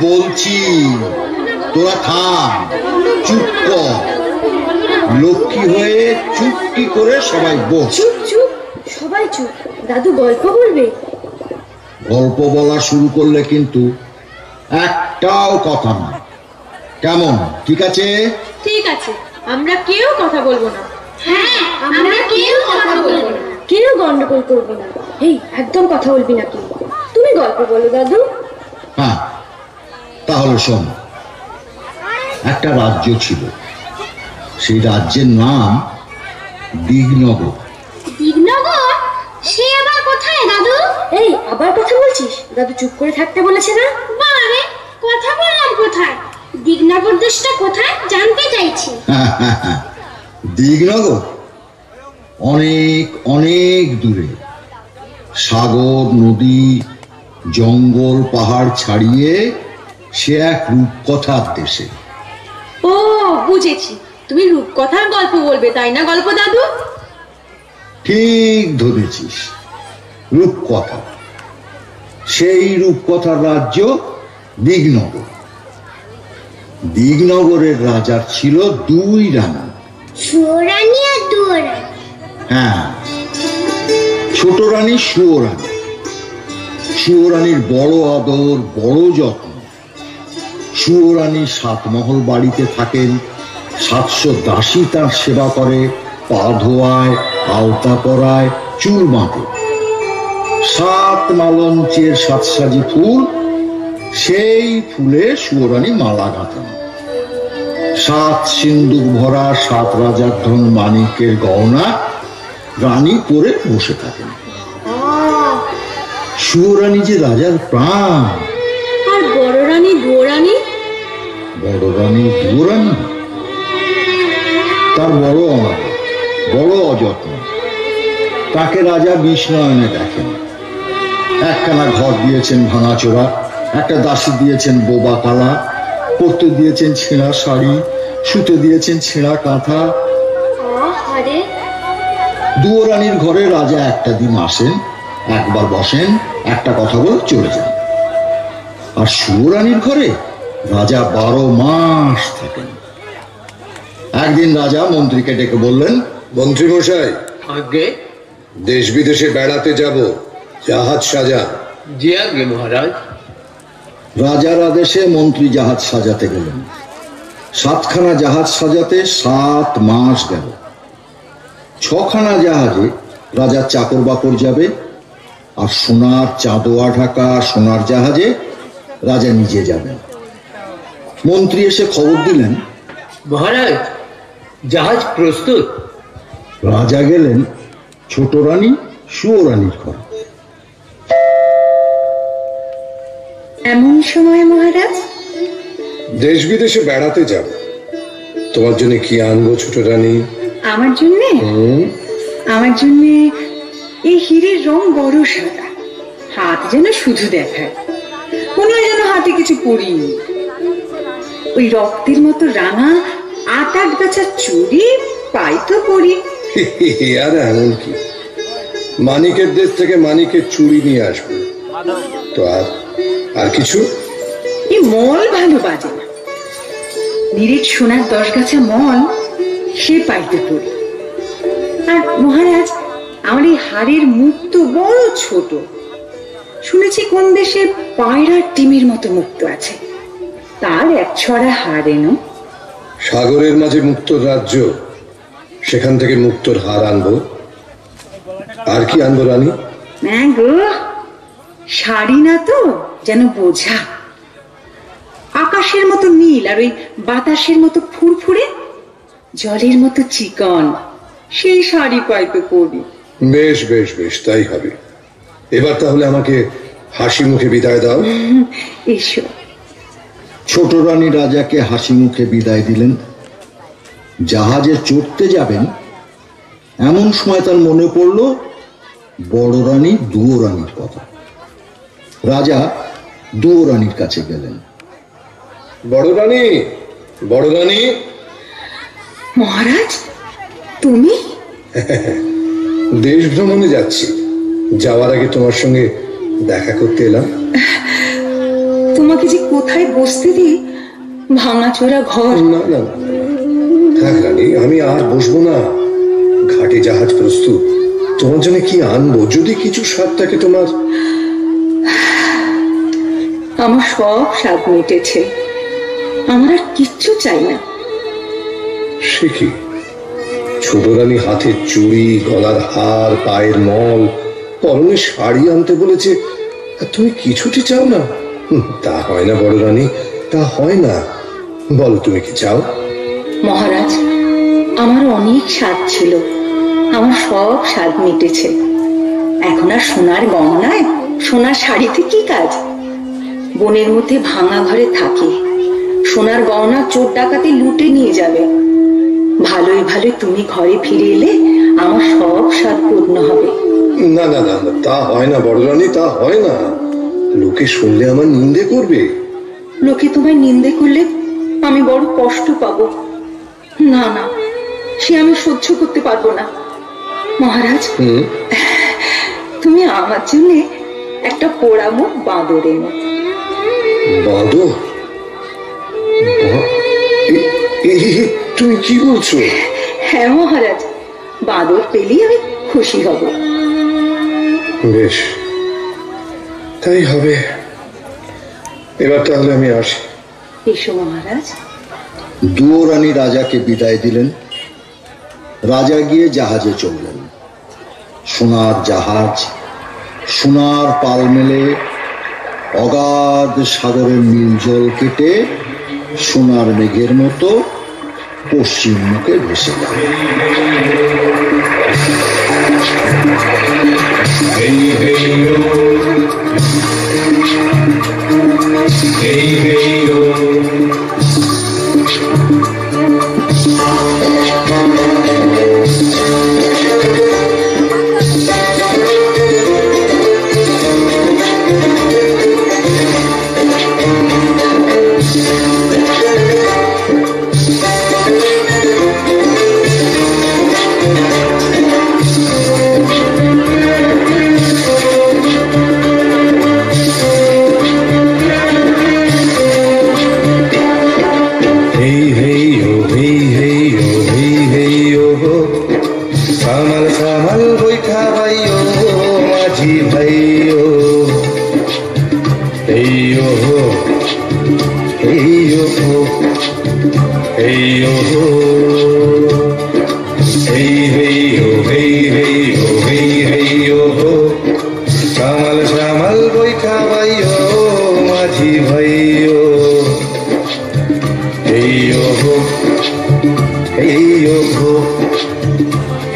বলছি তোরা থাম, চুপ কর, লক্ষ্মী হয়ে চুপটি করে সবাই বস। চুপ চুপ, সবাই চুপ। দাদু গল্প বলবে। গল্প বলা শুরু করলে কিন্তু একটাও কথা নয়, কেমন? ঠিক আছে? ঠিক আছে, আমরা কেউ কথা বলবো না। হ্যাঁ, আমরা কেউ কথা বলবো না, কেউ গন্ডগোল করবো না। এই একদম কথা বলবি না কেউ। তুমি গল্প বলো দাদু। হ্যাঁ, তাহলে শোন। একটা রাজ্য ছিল, সেই রাজ্যের নাম দিগনগর। দিগনগর? সে আবার কোথায় দাদু? এই আবার কথা বলছিস? দাদু চুপ করে থাকতে বলেছে না? বারে কথা বললাম কোথায়? দিগনগর দেশটা কোথায় জানতে চাইছি। দিগনগর অনেক অনেক দূরে, সাগর নদী জঙ্গল পাহাড় ছাড়িয়ে সে এক রূপকথার দেশে। ও বুঝেছি, তুমি রূপকথার গল্প বলবে তাই না গল্প দাদু? ঠিক ধরেছিস, রূপকথা। সেই রূপকথার রাজ্য দিগনগর। দিগনগরের রাজার ছিল দুই রানী, সুরানী আর দুরানী। হ্যাঁ, ছোট রানী সুরানী। সুরানীর বড় আদর, বড় যত্ন। সুরানী 7 মহল বাড়িতে থাকেন, 700 দাসী তার সেবা করে, পা ধোয়ায়, আলতা পরায়, চুল বাঁধে। 7 মালঞ্চের 7 সাজি ফুল, সেই ফুলে সুরানী মালা গাঁথেন। 7 সিন্দুক ভরা 7 রাজার ধন মানিকের গহনা রানী পরে বসে থাকেন। সুরানী যে রাজার প্রাণ। আর বড় রানী দুরানী? বড় রানী দুরানী তার বড় অনাদর, বড় অযত্ন। তাকে রাজা বিষ্ণয়নে দেখেন। একখানা ঘর দিয়েছেন ভাঙাচোরা, একটা দাসী দিয়েছেন বোবা কালা, পরতে দিয়েছেন ছেঁড়া শাড়ি, শুতে দিয়েছেন ছেঁড়া কাঁথা। দুরানীর ঘরে রাজা একটা দিন আসেন, একবার বসেন, একটা কথা বলে চলে যান। আর সুরানীর ঘরে রাজা 12 মাস থাকেন। একদিন রাজা মন্ত্রীকে ডেকে বললেন, মন্ত্রী মশাই, আগে দেশ বিদেশে বেড়াতে যাব, জাহাজ সাজা। জি আগে মহারাজ। রাজার আদেশে মন্ত্রী জাহাজ সাজাতে গেলেন। 7খানা জাহাজ সাজাতে 7 মাস গেল। 6খানা জাহাজে রাজার চাকর বাকর যাবে, আর সোনার চাঁদোয়া ঢাকা সোনার জাহাজে রাজা নিজে যাবেন। মন্ত্রী এসে খবর দিলেন, মহারাজ, জাহাজ প্রস্তুত। রাজা গেলেন ছোট রানী সুয়োরানীর ঘরে। এমন সময় মহারাজ? দেশ বিদেশে বেড়াতে যাব, তোমার জন্য কি আনবো ছোট রানী? আমার জন্যে? আমার জন্যে এই হীরের রং বড় সাদা, হাত যেন শুধু দেখায়, মনে হয় যেন হাতে কিছু পরিনি। ওই রক্তের মতো রাঙা 8 গাছা চুড়ি পাই তো পরি। আর এমন কি, মানিকের দেশ থেকে মানিকের চুড়ি নিয়ে আসবো। তো আর কিছু? এই মল ভালো বাজে না, নিরেট সোনার 10 গাছা মল সে পাইতে পড়ি। আর মহারাজ, আমার এই হাড়ের মুখ তো বড় ছোট, শুনেছি কোন দেশে পায়রার ডিমের মতো মুক্ত আছে, তার 1 ছড়া হাড় এনো। সাগরের মাঝে মুক্তর রাজ্য, সেখান থেকে মুক্তর হার আনবো। আর কি আনবো রানী? না গো, শাড়ি না তো, যেন বোঝা, আকাশের মতো নীল আর ওই বাতাসের মতো ফুরফুরে, জলের মতো চিকন, সেই শাড়ি পাইতে পড়ি। বেশ বেশ বেশ, তাই হবে। এবার তাহলে আমাকে হাসি মুখে বিদায় দাও। এসো। ছোট রানী রাজাকে হাসি মুখে বিদায় দিলেন। জাহাজে চড়তে যাবেন, এমন সময় তার মনে পড়ল বড় রানী দুয়োরানীর কথা। রাজা দুয়োরানীর কাছে গেলেন। বড় রানী, বড় রানী। মহারাজ, তুমি? দেশ ভ্রমণে যাচ্ছি, যাওয়ার আগে তোমার সঙ্গে দেখা করতে এলাম। তোমাকে যে কোথায় বসতে দিই, ভাঙাচোরা ঘর। না না না, থাক রানী, আমি আর বসবো না। ঘাটে জাহাজ প্রস্তুত, তোমার জন্য কি আনবো? যদি কিছু স্বাদ থাকে তোমার। আমার সব স্বাদ মিটেছে, আমার আর কিচ্ছু চাই না। সে কি, ছোট রানী হাতের চুড়ি, গলার হার, পায়ের মল, পরনে শাড়ি আনতে বলেছে, আর তুমি কিছুটি চাও না? তা হয় না বড় রানী, তা হয় না। বলো তুমি কি চাও? মহারাজ, আমার অনেক স্বাদ ছিল, আমার সব স্বাদ মিটেছে। এখন আর সোনার গহনায়, সোনার শাড়িতে কি কাজ? বনের মধ্যে ভাঙা ঘরে থাকি, সোনার গহনা চোর ডাকাতে লুটে নিয়ে যাবে। ভালোই ভালোই তুমি ঘরে ফিরে এলে আমার সব স্বাদ পূর্ণ হবে। না না না, তা হয় না বড় রানী, তা হয় না। লোকে শুনলে আমার নিন্দে করবে। লোকে তোমায় নিন্দে করলে আমি বড় কষ্ট পাবো। না না, সে আমি সহ্য করতে পারবো না। মহারাজ, তুমি আমার জন্য একটা পোড়া মুখ বাঁদর এনো। বাঁদর? তুমি কি বলছো? হ্যাঁ মহারাজ, বাঁদর পেলেই আমি খুশি হব। বেশ, তাই হবে। এবার তাহলে আমি আসি। এসো মহারাজ। দুয়োরানী রাজাকে বিদায় দিলেন। রাজা গিয়ে জাহাজে চললেন। সোনার জাহাজ সোনার পাল মেলে অগাধ সাগরের নীল জল কেটে সোনার মেঘের মতো পশ্চিম মুখে ভেসে গেল। hey hey oh hey hey oh hey hey oh shamal shamal boitha bhaiyo माझी bhaiyo hey oh hey oh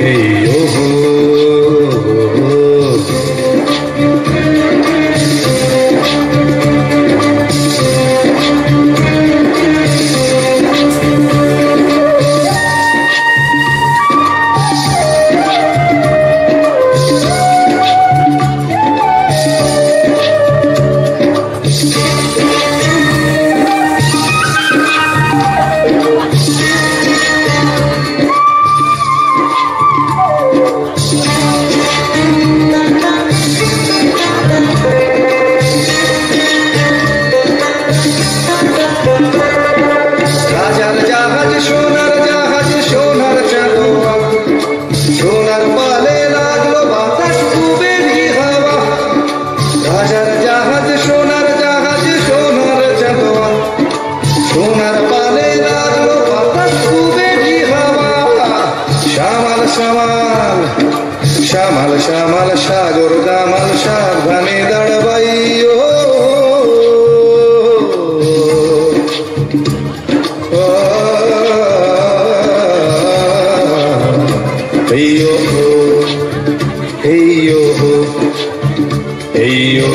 hey oh Shyamal Shyamal সাগর দামাল সাবধানে দাঁড়াবাইও হেইও হেইও হেইও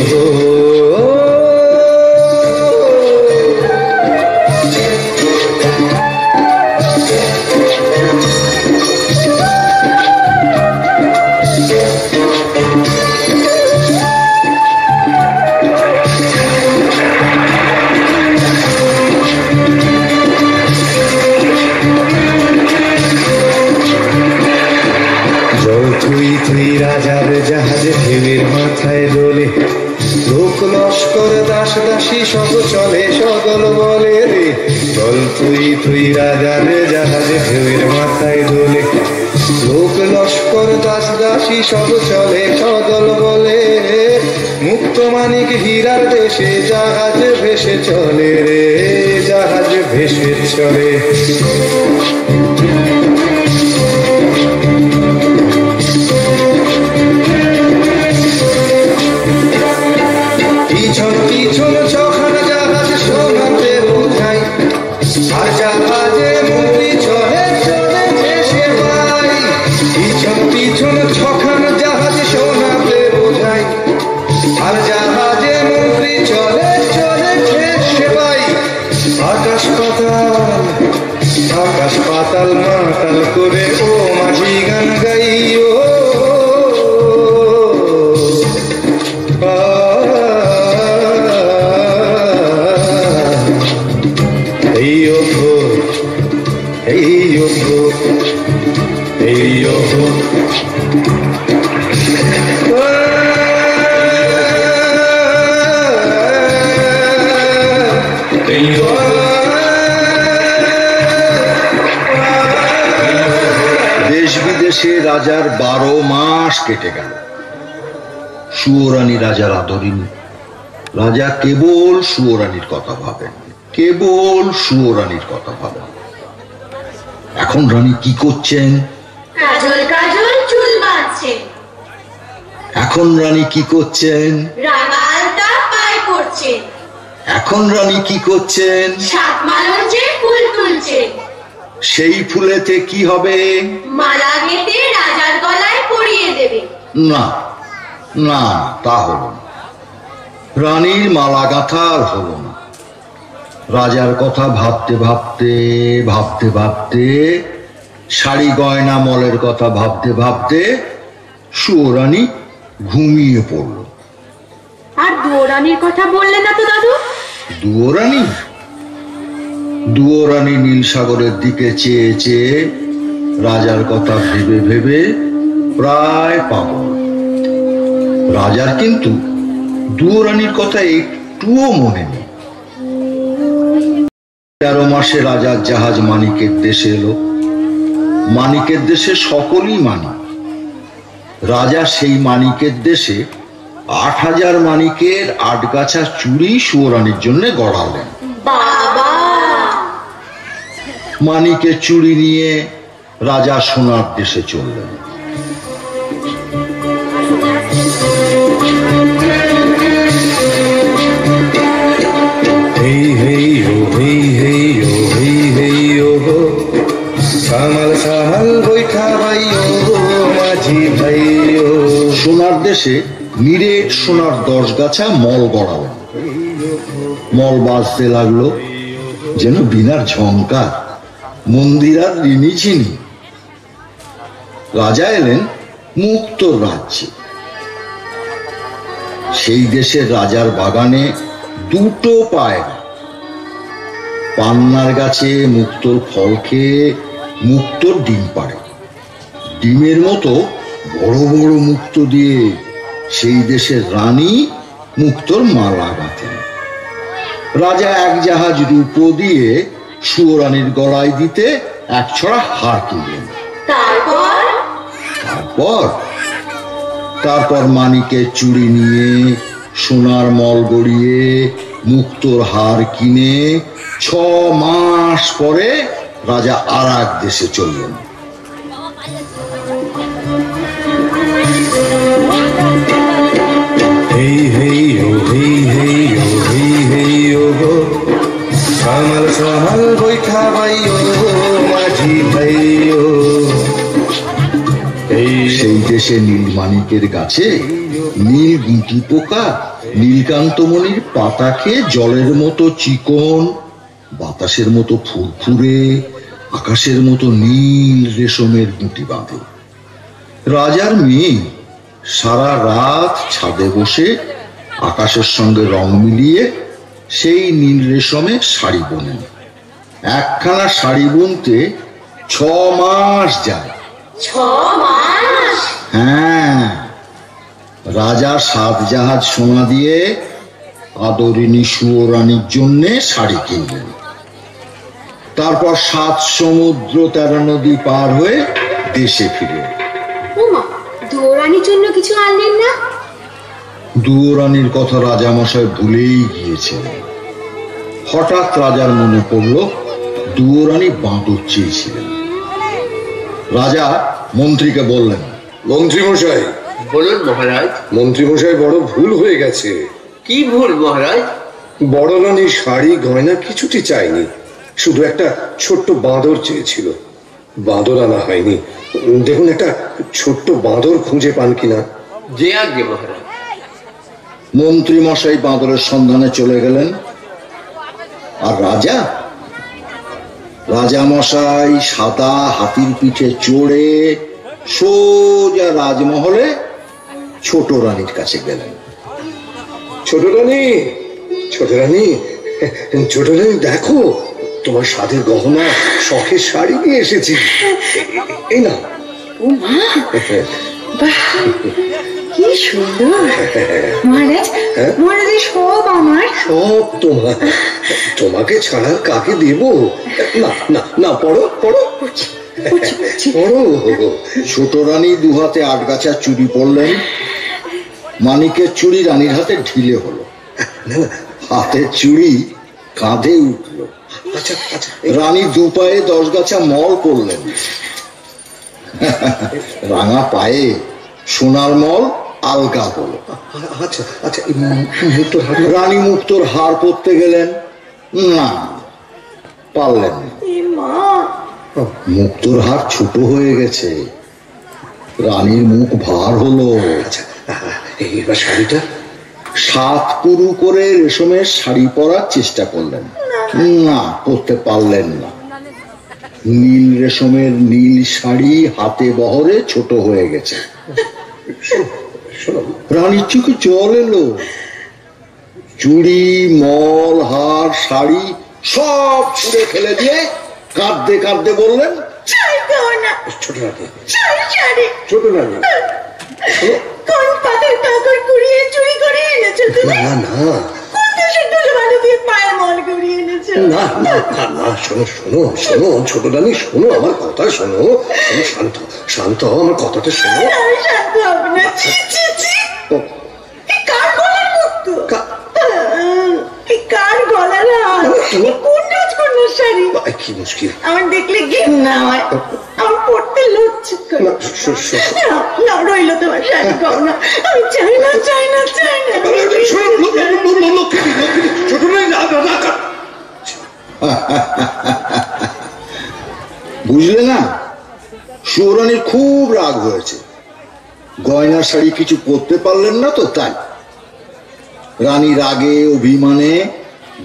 রাজার জাহাজ ঢেউয়ের মাথায় দোলে লোক লস্কর দাস দাসী সব চলে সদল বলে রে চল তুই তুই রাজার জাহাজ ঢেউয়ের মাথায় দোলে লোক লস্কর দাস দাসী সব চলে সদল বলে মুক্ত মানিক হীরার দেশে জাহাজ ভেসে চলে রে জাহাজ ভেসে চলে পিছন পিছন ছখানা জাহাজ সোনাতে বোঝাই আর জাহাজে মুড়ি চলে চলে ভেসে পাই পিছন পিছন ছখানা জাহাজ সোনাতে বোঝাই আর জাহাজে মুড়ি চলে চলে ভেসে পাই আকাশ পাতাল মাতাল করে ও মাঝি গান গাইও দেশ বিদেশে রাজার 12 মাস কেটে গেল। সুয়োরানী রাজার আদরিনী। রাজা কেবল সুয়োরানীর কথা ভাবেন, কেবল সুয়োরানীর কথা ভাবেন। এখন রানী কি করছেন? কাজল কাজল চুল বাঁধছেন। এখন রানী কি করছেন? রাঙালতা পায় করছেন। এখন রানী কি করছেন? সাত মালঞ্চে ফুল তুলছেন। সেই ফুলেতে কি হবে? মালা গেঁথে রাজার গলায় পরিয়ে দেবে। না না, তা হলো না। রানীর মালা গাঁথা আর হলো না। রাজার কথা ভাবতে ভাবতে ভাবতে ভাবতে, শাড়ি গয়না মলের কথা ভাবতে ভাবতে সুয়োরানী ঘুমিয়ে পড়ল। আর দুয়োরানীর কথা বললে না তো দাদু? দুয়োরানী? দুয়োরানী নীল সাগরের দিকে চেয়ে চেয়ে রাজার কথা ভেবে ভেবে প্রায় পাগল। রাজার কিন্তু দুয়োরানীর কথা একটুও মনে নেই। 13 মাসে রাজার জাহাজ মানিকের দেশে এলো। মানিকের দেশে সকলেই মানিক। রাজা সেই মানিকের দেশে 8000 মানিকের 8 গাছা চুড়ি সুয়োরানীর জন্য গড়ালেন। বাবা! মানিকের চুড়ি নিয়ে রাজা সোনার দেশে চললেন। সোনার দেশে নিরেট সোনার 10 গাছা মল গড়ালেন। মল বাজতে লাগলো যেন বিনার ঝংকার, মন্দির আর ঋণী চিনি। রাজা এলেন মুক্তোর রাজ্যে। সেই দেশের রাজার বাগানে 2টো পায়রা পান্নার গাছে মুক্তোর ফল খেয়ে মুক্তোর ডিম পাড়ে। ডিমের মতো বড় বড় মুক্তো দিয়ে সেই দেশের রানী মুক্তোর মালা গাঁথেন। রাজা 1 জাহাজ রূপো দিয়ে সুয়োরানীর গলায় দিতে 1 ছড়া হার কিনলেন। তারপর মানিকের চুড়ি নিয়ে সোনার মল গড়িয়ে মুক্তোর হার কিনে 6 মাস পরে রাজা আর এক দেশে চললেন। সেই দেশে নীলমাণিকের গাছে নীল গুটি পোকা নীলকান্তমণির পাতা খেয়ে জলের মতো চিকন, বাতাসের মতো ফুরফুরে, আকাশের মতো নীল রেশমের গুটি বাঁধে। রাজার মেয়ে সারা রাত ছাদে বসে আকাশের সঙ্গে রং মিলিয়ে সেই নীল রেশমে শাড়ি বোনেন। একখানা শাড়ি বুনতে 6 মাস যায়। 6 মাস? হ্যাঁ। রাজা 7 জাহাজ সোনা দিয়ে আদরিনী সুয়োরানীর জন্য শাড়ি কিনলেন। তারপর 7 সমুদ্র 13 নদী পার হয়ে দেশে ফিরে। ওমা, দুয়োরানীর জন্য কিছু আনলেন না? দুয়োরানীর কথা রাজামশাই ভুলেই গিয়েছিলেন। হঠাৎ রাজার মনে পড়ল দুয়োরানী বাঁদর চেয়েছিলেন। রাজা মন্ত্রীকে বললেন, মন্ত্রী মশাই। বলুন মহারাজ। মন্ত্রী মশাই, বড় ভুল হয়ে গেছে। কি ভুল মহারাজ? বড় রানী শাড়ি গয়না কিছুটি চাইনি, শুধু একটা ছোট্ট বাঁদর চেয়েছিল। বাঁদর আনা হয়নি। দেখুন, একটা ছোট্ট বাঁদর খুঁজে পান কিনা। যে আজ্ঞে মহারাজ। মন্ত্রী মশাই বাঁদরের সন্ধানে চলে গেলেন। আর রাজামশাই সাদা হাতির পিঠে চড়ে সোজা রাজমহলে ছোট রানীর কাছে গেলেন। ছোট রানী, ছোট রানী, ছোট রানী, দেখো তোমার সাধের গহনা শখের শাড়ি নিয়ে এসেছি। এই না। ও মা, বাহ, কি সুন্দর। মহারাজ, মহারাজ, সব আমার। সব তোমার। তোমাকে ছাড়া কাকে দেব? না না না, পড়ো পড়ো পড়ো। ছোট রানী 2 হাতে 8 গাছা চুড়ি পরলেন। মানিকের চুড়ি রানীর হাতে ঢিলে হলো। হাতের চুড়ি কাঁধে উঠলো। আচ্ছা আচ্ছা। রানী 2 পায়ে 10 গাছা মল পরলেন। রাঙা পায়ে সোনার মল আলগা হলো। আচ্ছা আচ্ছা। রানী মুক্তোর হার পরতে গেলেন, না পারলেন না। মুক্তোর হার ছোট হয়ে গেছে। রানীর মুখ ভার হলো। আচ্ছা, এবার শাড়িটা 7 পুরু করে রেশমের শাড়ি পরার চেষ্টা করলেন, না পরতে পারলেন না। নীল রেশমের নীল শাড়ি হাতে বহরে ছোট হয়ে গেছে। রানীর চোখে জল এলো। চুড়ি, মল, হার, শাড়ি সব ছুঁড়ে ফেলে দিয়ে কাঁদতে কাঁদতে বললেন, ছোট রানী, ছোট রানী, কোন পাতার কাকড় কুড়িয়ে চুরি করে এনেছো তুমি? না না, পায়ের মল কুড়িয়ে এনেছো? না না না, শোনো শোনো শোনো, ছোট রানী শোনো, আমার কথা শোনো। শান্ত শান্ত, আমার কথাটা শোনো। শান্ত হবে না। কার গলার মুক্তো? কার গলার হার? কোন রাজকন্যার শাড়ি? কি মুশকিল? আমার দেখলে ঘেন্না হয়, আমার পড়তে লজ্জা করে। না রইল তোমার শাড়ি গহনা, আমি চাই না চাই না চাই না। বুঝলে না, সুরানির খুব রাগ হয়েছে, গয়নার শাড়ি কিছু পরতে পারলেন না তো তাই। রানী রাগে অভিমানে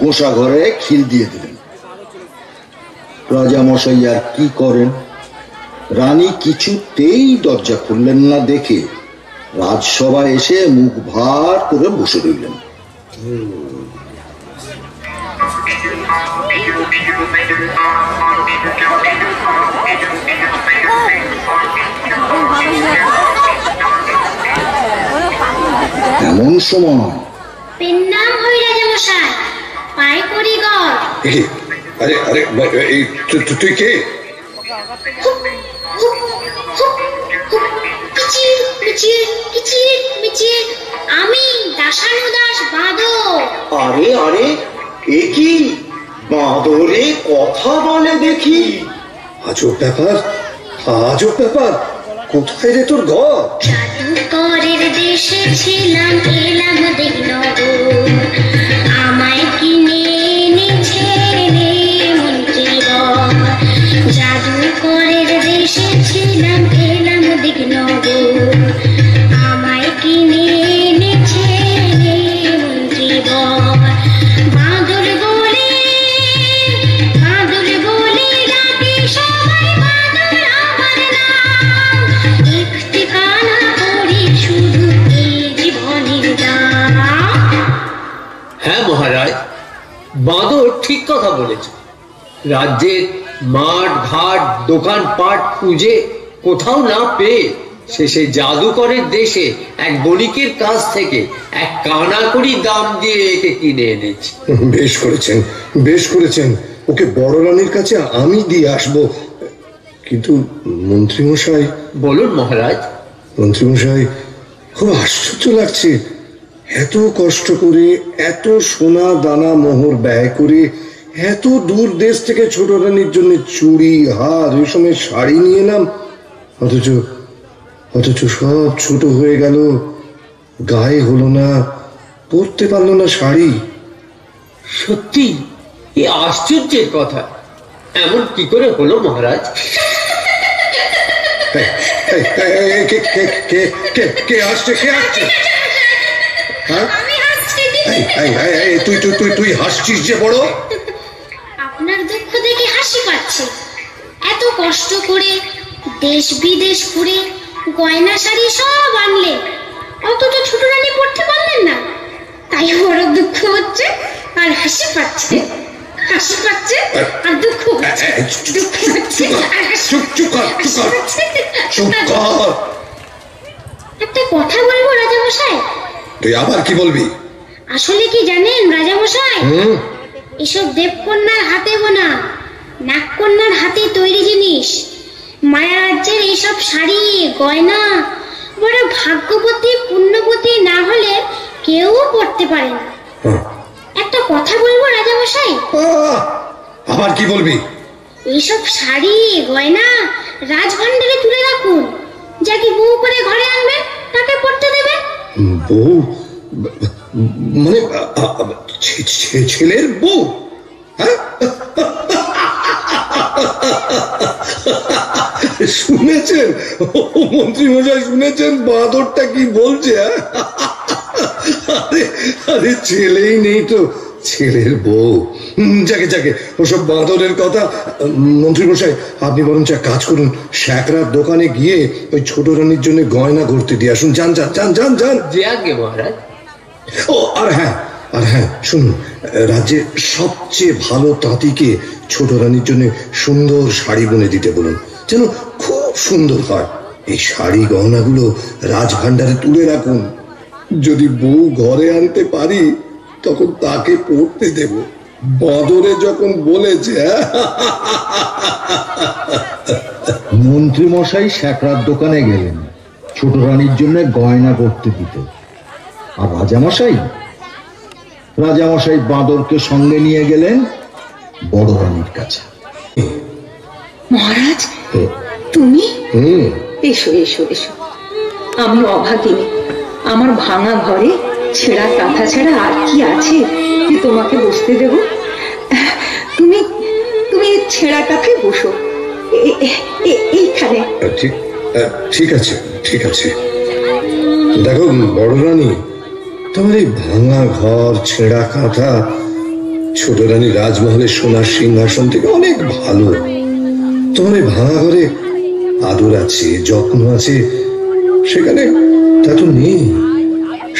গোসা ঘরে খিল দিয়ে দিলেন। রাজামশাই আর কি করেন, রানী কিছুতেই দরজা খুললেন না দেখে রাজসভায় এসে মুখ ভার করে বসে রইলেন। এমন সময় পেন নাম হই রাজামশাই, পায়ে করি গড়। আরে আরে তুই কে? আমি দাসানুদাস বাঁদর। আরে আরে, এ কি বাঁদরে কথা বলে দেখি? আজব ব্যাপার, আজব ব্যাপার। কোথায় রে তোর ঘর? জাদুকরের দেশে ছিলাম, এলাম দিগনগর। আমায় কিনে এনেছে মন্ত্রীবর। জাদুকরের দেশে ছিলাম, এলাম দিগনগর। আমায় কিনে এনেছে মন্ত্রীবর। বাঁদর বলে ডাকে সবাই, বাঁদর আমার নাম। একটি কানা করি শুধু এই জীবনের দাম। হ্যাঁ মহারাজ, বাঁদর ঠিক কথা বলেছে। রাজ্যের মাঠ ঘাট দোকানপাট খুঁজে কোথাও না পেয়ে শেষে জাদুকরের দেশে এক বণিকের কাছ থেকে এক কানাকড়ি দাম দিয়ে একে কিনে এনেছি। বেশ করেছেন, বেশ করেছেন। ওকে বড় রানীর কাছে আমি দিয়ে আসবো। কিন্তু মন্ত্রীমশাই। বলুন মহারাজ। মন্ত্রীমশাই, খুব আশ্চর্য লাগছে। এত কষ্ট করে, এত সোনা দানা মোহর ব্যয় করে, এত দূর দেশ থেকে ছোট রানীর জন্য চুড়ি হার রেশমের শাড়ি নিয়ে এলাম, অথচ সব ছোট হয়ে গেল, গায়ে হলো না, পরতে পারলো না শাড়ি। সত্যি এ আশ্চর্যের কথা। এমন কি করে হলো মহারাজ? কে আসছে? তুই হাসছিস যে বড়? আপনার দুঃখ দেখে হাসি পাচ্ছে। এত কষ্ট করে দেশ বিদেশ ঘুরে গয়না শাড়ি সব আনলে, অথচ ছোট রানী পড়তে পারলেন না, তাই বড় দুঃখ হচ্ছে আর হাসি পাচ্ছে। হাসি পাচ্ছে আর দুঃখ হচ্ছে, দুঃখ হচ্ছে আর হাসি পাচ্ছে। একটা কথা বলবো রাজামশাই। তুই আবার কি বলবি? আসলে কি জানেন রাজামশাই, এসব দেবকন্যার হাতে বোনা, নাগকন্যার হাতে তৈরি জিনিস, মায়া রাজ্যের এইসব শাড়ি গয়না বড় ভাগ্যবতী পুণ্যবতী না হলে কেউ পড়তে পারে না। একটা কথা বলবো রাজামশাই। আবার কি বলবি? এইসব শাড়ি গয়না রাজভান্ডারে তুলে রাখুন, যাকে বউ করে ঘরে আনবেন তাকে পড়তে দেবেন। বউ মানে ছেলের বউ? শুনেছেন মন্ত্রী মশাই, শুনেছেন বাঁদরটা কি বলছে? আরে ছেলেই নেই তো, ছেলের বউ। যাকে ওসব বাঁদরের কথা। মন্ত্রী মশাই, আপনি বরঞ্চ এক কাজ করুন, শ্যাকরার দোকানে গিয়ে ওই ছোট রানীর জন্য গয়না ঘুরতে দিয়ে আসুন। যান যান যান যান যান। যে আগে মহারাজ। ও আর হ্যাঁ শুনুন, রাজ্যের সবচেয়ে ভালো তাঁতিকে ছোট রানীর জন্য সুন্দর শাড়ি বুনে দিতে বলুন, যেন খুব সুন্দর হয়। এই শাড়ি গহনাগুলো রাজভান্ডারে তুলে রাখুন। যদি বউ ঘরে আনতে পারি তখন তাকে পড়তে দেব। বাঁদরে যখন বলেছে। মন্ত্রী মশাই শ্যাকরার দোকানে গেলেন ছোট রানীর জন্য গয়না করতে দিতে। আর রাজামশাই বাঁদরকে সঙ্গে নিয়ে গেলেন বড় রানীর কাছে। মহারাজ, তুমি? এসো এসো এসো। আমি অভাগিনী, আমার ভাঙা ঘরে ছেঁড়া কাঁথা ছাড়া আর কি আছে যে তোমাকে বসতে দেব? তুমি তুমি ছেঁড়া কাঁথায় বসো, এইখানে। ঠিক আছে, ঠিক আছে। দেখো বড় রানী, তোমার এই ভাঙা ঘর, ছেঁড়া কাঁথা ছোট রানী রাজমহলের সোনার সিংহাসন থেকে অনেক ভালো। তোমার এই ভাঙা ঘরে আদর আছে, যত্ন আছে, সেখানে তা তো নেই।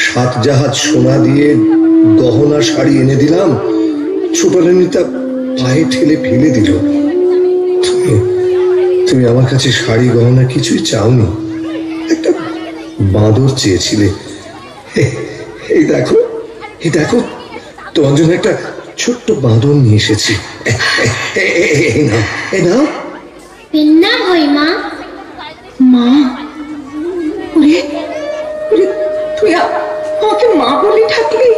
7 জাহাজ সোনা দিয়ে গহনা শাড়ি এনে দিলাম, ছোট রানী তা পায়ে ঠেলে ফেলে দিল। তুমি আমার কাছে শাড়ি গহনা কিছুই চাওনি, একটা বাঁদর চেয়েছিলে। এই দেখো, এই দেখো, তোমার জন্য একটা ছোট্ট বাঁদর নিয়ে এসেছি। এই নাও, এই নাও। না হই মা। মা? ওরে ওরে, তুই আমাকে মা বলে ডাকলি?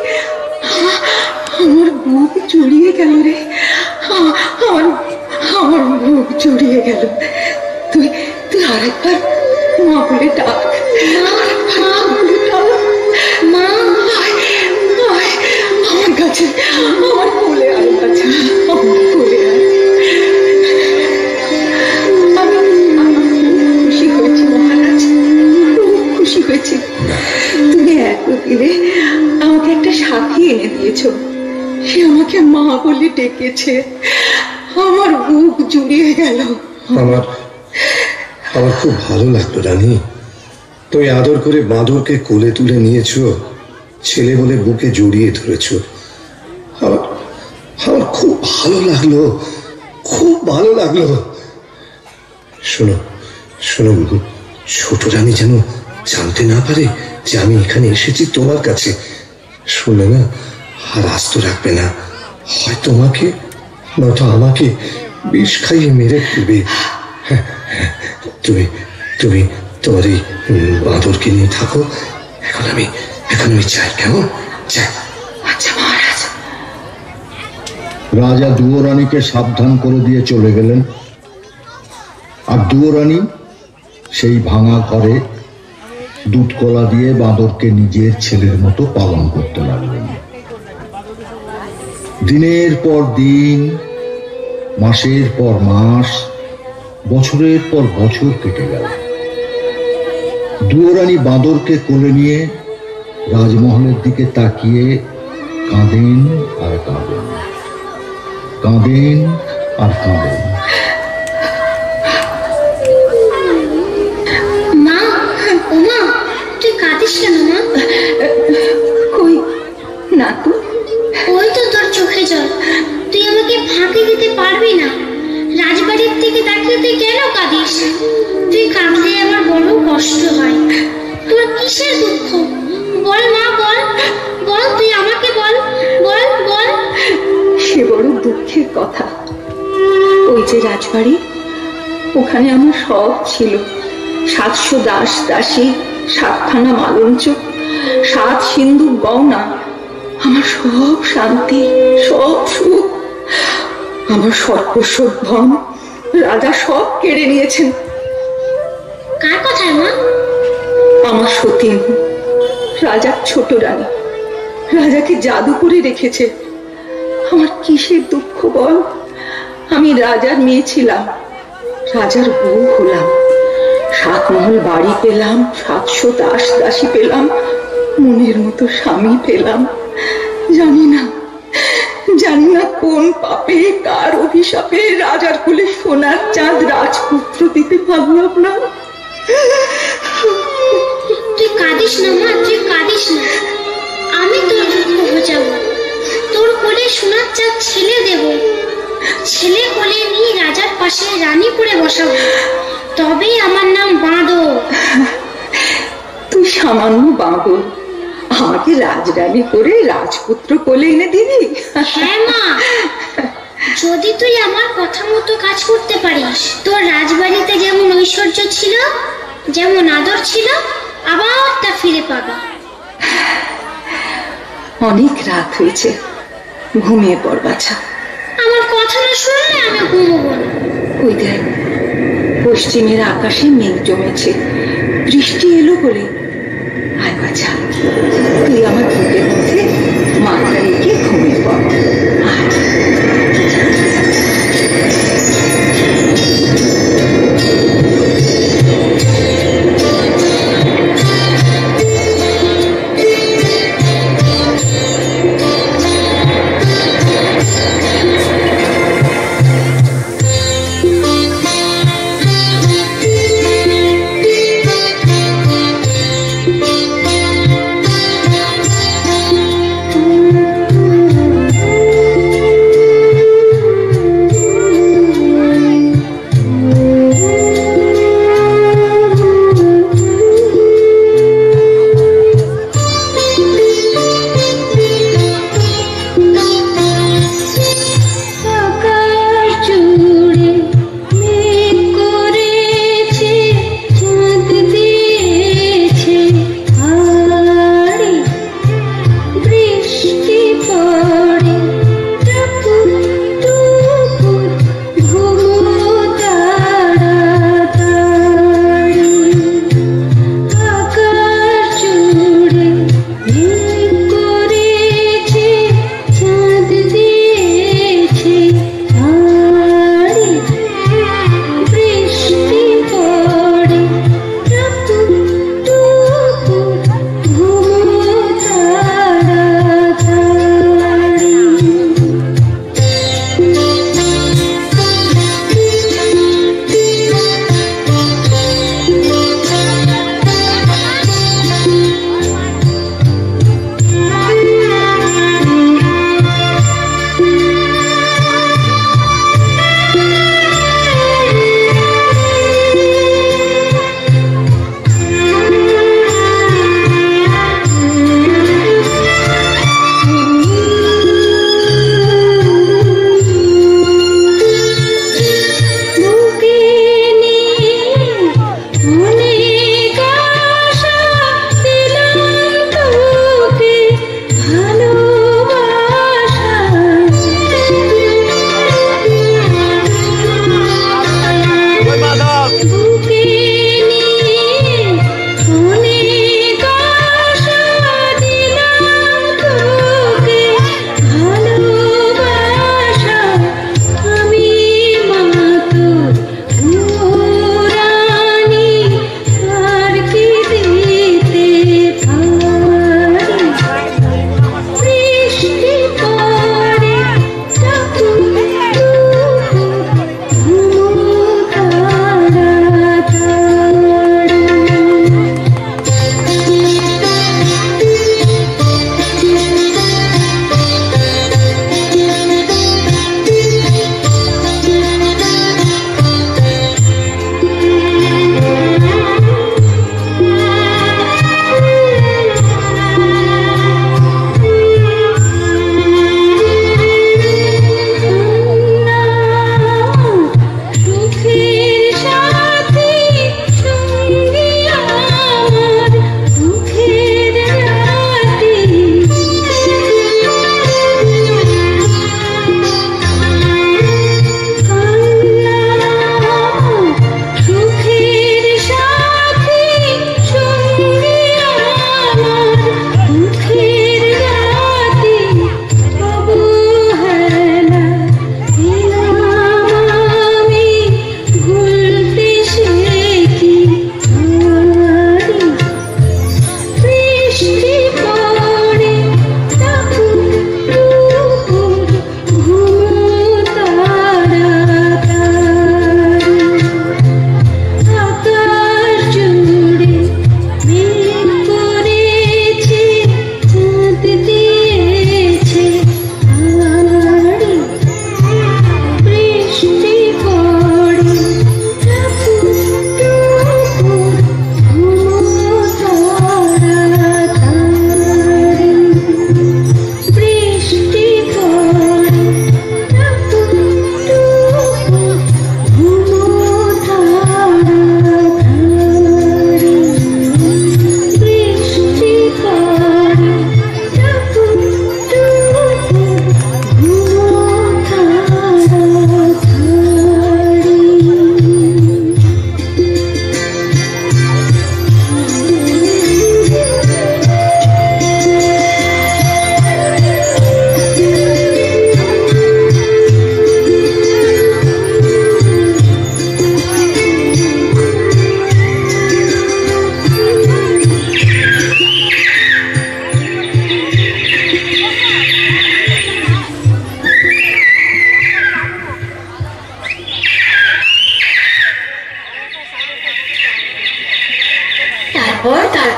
আমার বুক জড়িয়ে গেল রে, আমার বুক জড়িয়ে গেল। তুই তুই আরেকবার মা বলে ডাক, মা বলে ডাক। মা, আমার কাছে, আমার কোলে আয় বাছা, আমার কোলে আয়। খুশি হয়েছি মহারাজ, খুব খুশি হয়েছি। তুমি এতদিনে আমাকে একটা সাথী এনে দিয়েছ, সে আমাকে মা বলে ডেকেছে। আমার বুক জুড়িয়ে গেল। আমার খুব ভালো লাগলো রানী, তুমি আদর করে বাঁদরকে কোলে তুলে নিয়েছো, ছেলে বলে বুকে জড়িয়ে ধরেছো। আমার খুব ভালো লাগলো, খুব ভালো লাগলো। শোনো শোনো, ছোট রানী যেন জানতে না পারে যে আমি এখানে এসেছি তোমার কাছে। শুনে না আর আস্ত রাখবে না, হয় তোমাকে নয়তো আমাকে বিষ খাইয়ে মেরে ফেলবে। তুমি তুমি তোমার এই বাঁদরকে নিয়ে থাকো, এখন আমি চাই, কেমন? চাই। আচ্ছা মহারাজ। রাজা দুয়োরানীকে সাবধান করে দিয়ে চলে গেলেন, আর দুয়োরানী সেই ভাঙা ঘরে দুধ কলা দিয়ে বাঁদরকে নিজের ছেলের মতো পালন করতে লাগলেন। দিনের পর দিন, মাসের পর মাস, বছরের পর বছর কেটে গেল। দুয়োরানী বাঁদরকে কোলে নিয়ে রাজমহলের দিকে তাকিয়ে কাঁদেন আর কাঁদেন, কাঁদেন আর কাঁদেন। মা, ওমা, তুই কাঁদিস কেন মা? কই না তো। ওই তো তোর চোখে জল, তুই আমাকে ফাঁকি দিতে পারবি না। রাজবাড়ির দিকে তাকিয়ে তুই কেন কাঁদিস? তুই কাঁদলে আমার বড় কষ্ট হয়। তোর কিসের দুঃখ বল মা, বল বল, তুই আমাকে বল, বল বল। সে বড় দুঃখের কথা। ওই যে রাজবাড়ি, ওখানে আমার সব ছিল। 700 দাস দাসী, 7খানা মালঞ্চ, 7 সিন্ধুক গয়না, আমার সব শান্তি, সব সুখ। আমার সর্বস্ব ধন রাজা সব কেড়ে নিয়েছেন। কার কথায় মা? আমার সতীন, রাজার ছোট রানী, রাজাকে জাদু করে রেখেছে। আমার কিসের দুঃখ বল? আমি রাজার মেয়ে ছিলাম, রাজার বউ হলাম, 7 মহল বাড়ি পেলাম, 700 দাস দাসী পেলাম, মনের মতো স্বামী পেলাম। জানি না কোন পাপে, কার অভিশাপে রাজার কোলে সোনার চাঁদ রাজপুত্র দিতে পারলাম না। তুই কাঁদিস না মা, তুই কাঁদিস না। আমি তোর দুঃখ বোঝাবো, তোর কোলে সোনার চাঁদ ছেলে দেব, ছেলে কোলে নিয়ে রাজার পাশে রানী করে বসাবো, তবেই আমার নাম বাঁদর। তুই সামান্য বাঁদর, আমাকে রাজরানী করে রাজপুত্র কোলে এনে দিবি? হ্যাঁ মা, যদি তুই আমার কথা মতো কাজ করতে পারিস, তোর রাজবাড়িতে যেমন ঐশ্বর্য ছিল, যেমন আদর ছিল, আবার তা ফিরে পাবি। অনেক রাত হয়েছে, ঘুমিয়ে পড় বাছা। আমার কথা না শুনলে আমি ঘুমোবো না। ওই দেখ পশ্চিমের আকাশে মেঘ জমেছে, বৃষ্টি এলো বলে। আয় বাছা, তুই আমার বুকের মধ্যে মাথা রেখে ঘুমিয়ে পড়। আয়।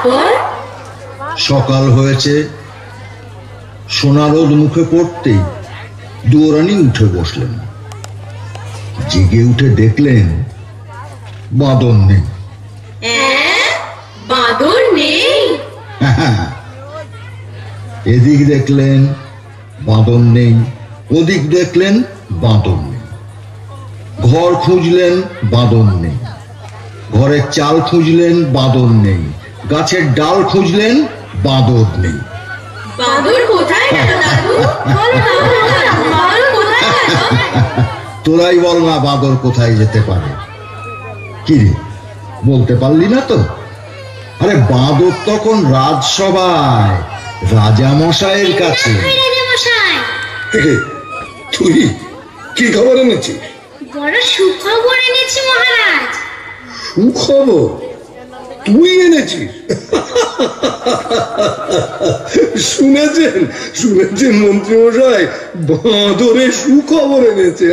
তারপর সকাল হয়েছে, সোনা রোদ মুখে পড়তেই দুয়োরানী উঠে বসলেন। জেগে উঠে দেখলেন বাঁদর নেই। বাঁদর নেই? এদিক দেখলেন বাঁদর নেই, ওদিক দেখলেন বাঁদর নেই। ঘর খুঁজলেন বাঁদর নেই, ঘরের চাল খুঁজলেন বাঁদর নেই, গাছের ডাল খুঁজলেন বাঁদর নেই। বাঁদর কোথায় গেল দাদু? বাঁদর কোথায় গেল? তোরাই বল না বাঁদর কোথায় যেতে পারে। কি রে, বলতে পারলি না তো? আরে বাঁদর তখন রাজসভায় রাজা মশাইয়ের কাছে। তুই কি খবর এনেছিস? বড় সুখবর এনেছি মহারাজ। সুখবর তুই এনেছিস? শুনেছেন শুনেছেন মন্ত্রী মশাই, বাঁদরের সুখবর এনেছে।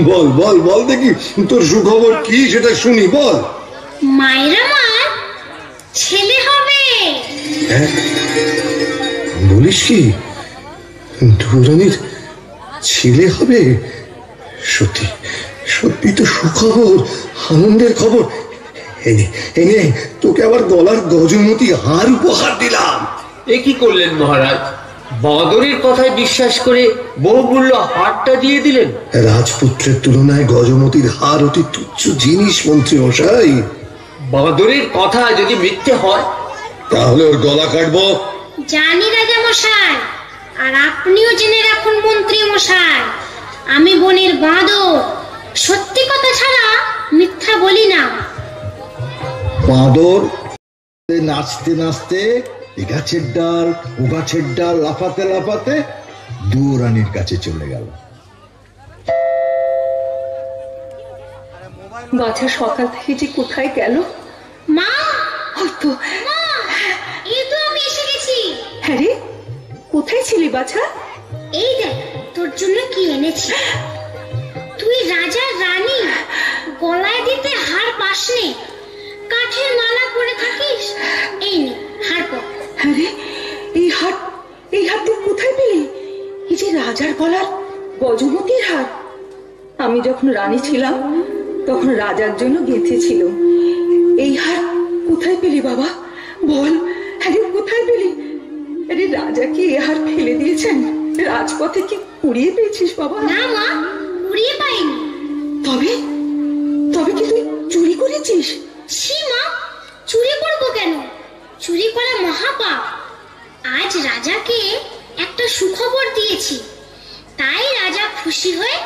বল বল বল দেখি তোর সুখবর কি, সেটা শুনি, বল। মায়ের আমার ছেলে হবে। বলিস কি, দুয়োরানীর ছেলে হবে? সত্যি সত্যি তো সুখবর, আনন্দের খবর। এনে তোকে আবার গলার গজমতি হার উপহার দিলাম। এ কি করলেন মহারাজ? বাঁদরের কথায় বিশ্বাস করে বহুমূল্য হারটা দিয়ে দিলেন। রাজপুত্রের তুলনায় গজমতির হার অতি তুচ্ছ জিনিস মন্ত্রী মশাই। বাঁদরের কথা যদি মিথ্যে হয় তাহলে ওর গলা কাটবো। জানি রাজা মশাই, আর আপনিও জেনে রাখুন মন্ত্রী মশাই, আমি বনের বাঁদর, সত্যি কথা ছাড়া মিথ্যা বলি না। বাঁদর নাচতে নাচতে এ গাছের ডাল ও গাছের ডাল লাফাতে লাফাতে দুয়োরানীর কাছে চলে গেল। বাছা সকাল থেকে যে কোথায় গেল? মা, হয়তো। মা, এই তো আমি এসে গেছি। হ্যাঁ রে, কোথায় ছিলি বাছা? এই দেখ তোর জন্য কি এনেছি। তুই রাজা রানী, গলায় দিতে হার পাসনে, কাঠের মালা পরে থাকিস, এই নে হার পর। হ্যাঁ রে, এই হার তুই কোথায় পেলি? এই যে রাজার গলার গজমতির হার। আমি যখন রানী ছিলাম তখন রাজার জন্য গেঁথেছিল। এই হার কোথায় পেলি বাবা? বল, হ্যাঁ রে, কোথায় পেলি? আরে রাজা কি এই হার ফেলে দিয়েছেন? রাজপথে কি কুড়িয়ে পেয়েছিস বাবা? না মা, কুড়িয়ে পাইনি। তবে তবে কি তুই চুরি করেছিস? ছি মা, চুরি করবো কেন? চুরি করা মহাপাপ। আজ রাজাকে একটা সুখবর দিয়েছি, তাই রাজা খুশি হয়ে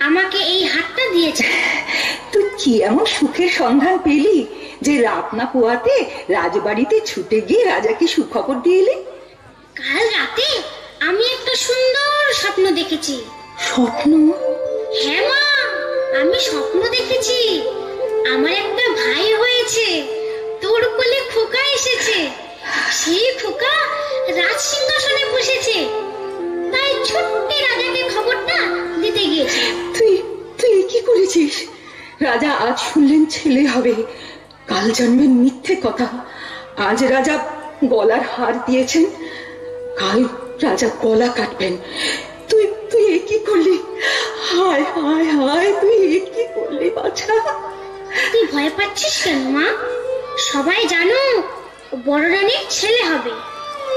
আমাকে এই হারটা দিয়েছে। তুই কি এমন সুখের সন্ধান পেলি যে রাত না পোয়াতে রাজবাড়িতে ছুটে গিয়ে রাজাকে সুখবর দিয়ে এলি? কাল রাতে আমি একটা সুন্দর স্বপ্ন দেখেছি। স্বপ্ন? হ্যাঁ মা, আমি স্বপ্ন দেখেছি আমার একটা ভাই হয়েছে, তোর কোলে খোকা এসেছে, সেই খোকা রাজ সিংহাসনে বসেছে, তাই ছোট্ট রাজাকে খবরটা দিতে গিয়েছি। তুই কি করেছিস? রাজা আজ শুনলেন ছেলে হবে, কাল জানবেন মিথ্যে কথা। আজ রাজা গলার হার দিয়েছেন, কাল রাজা গলা কাটবেন। তুই কি করলি? হায় হায় হায়, তুই কি করলি বাছা? তুই ভয় পাচ্ছিস কেন মা? সবাই জানো বড় রানীর ছেলে হবে।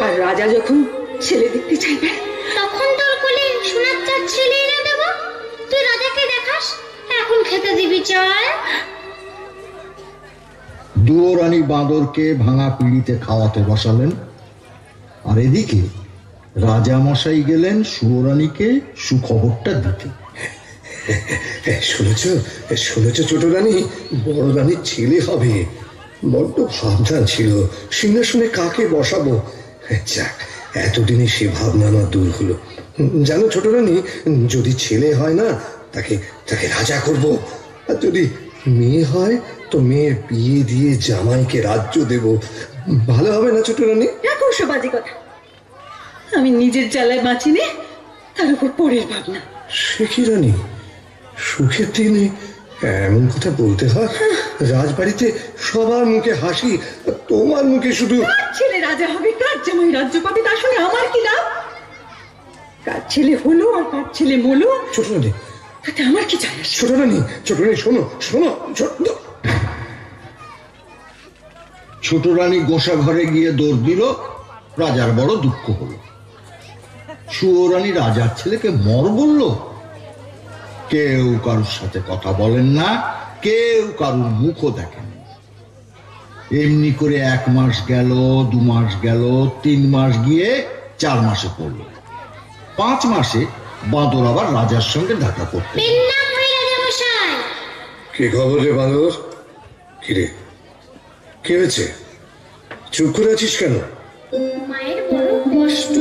আর রাজা যখন ছেলে দেখতে চাইবে তখন তোর কোলে সোনার চাঁদ ছেলে এনে দেব, তুই রাজাকে দেখাস। এখন খেতে দিবি চল। দুয়োরানী বাঁদরকে ভাঙা পিঁড়িতে খাওয়াতে বসালেন, আর এদিকে রাজা মশাই গেলেন সুয়োরানীকে সুখবরটা দিতে। শুনেছ শুনেছ ছোট রানী, বড় রানীর ছেলে হবে। বড্ড ভাবনা ছিল সিংহাসনে কাকে বসাবো। যাক, এতদিনে সে ভাবনা আমার দূর হলো। জানো ছোট রানী, যদি ছেলে হয় না তাকে রাজা করব, আর যদি মেয়ে হয় তো মেয়ের বিয়ে দিয়ে জামাইকে রাজ্য দেব। ভালো হবে না ছোট রানী? রাখো সব বাজে কথা। আমি নিজের জ্বালায় বাঁচি নে, তার উপর পরের ভাবনা। সে কি রানী, সুখের দিনে এমন কথা বলতে হয়? রাজবাড়িতে সবার মুখে হাসি, তোমার মুখে শুধু। ছেলে রাজা হবে, কার জামাই রাজ্য পাবে, তার সঙ্গে আমার কি লাভ? কার ছেলে হলো আর কার ছেলে মলো, ছোট রানী, তাতে আমার কি যায় আসে? ছোট রানী, ছোট রানী, শোনো শোনো। ছোট রানী গোসা ঘরে গিয়ে দৌড় দিল। রাজার বড় দুঃখ হলো। সুয়োরানী রাজার ছেলেকে মর বলল। কেউ কারুর সাথে কথা বলেন না, কেউ কারুর মুখও দেখেন। এমনি করে 1 মাস গেল, 2 মাস গেল, 3 মাস গিয়ে 4 মাসে পড়ল। 5 মাসে বাঁদর আবার রাজার সঙ্গে দেখা করতে। কি খবর রে বাঁদর? কিরে, কি হয়েছে? চুপ করে আছিস কেন? মায়ের বড় কষ্ট,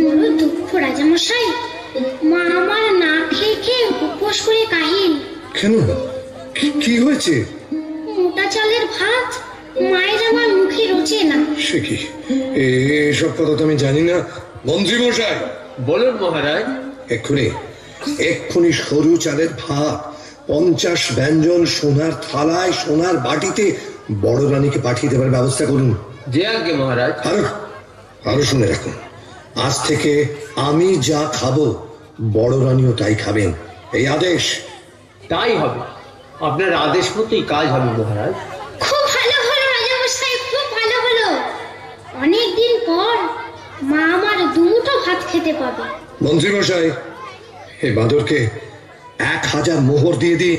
বড় দুঃখ রাজামশাই। মা আমার না খেয়ে খেয়ে উপোস করে কাহিল। কেন, কি হয়েছে? মোটা চালের ভাত মায়ের আমার মুখে রোচে না। সে কি, এসব কথা তো আমি জানি না। মন্ত্রী মশাই, বলুন মহারাজ। এক্ষুনি সরু চালের ভাত 50 ব্যঞ্জন সোনার থালায় সোনার বাটিতে বড় রানীকে পাঠিয়ে দেবার ব্যবস্থা করুন। যে আজ্ঞে মহারাজ। আরো শুনে রাখুন, আজ থেকে আমি যা খাবো বড় রানীও তাই খাবেন, এই আদেশ। তাই হবে, আপনার আদেশ মতোই কাজ হবে মহারাজ। খুব ভালো হলো রাজামশাই, খুব ভালো হলো। অনেকদিন পর মা আমার 2 মুঠো ভাত খেতে পাবে। মন্ত্রী মশাই, এই বাঁদরকে 1000 মোহর দিয়ে দিই।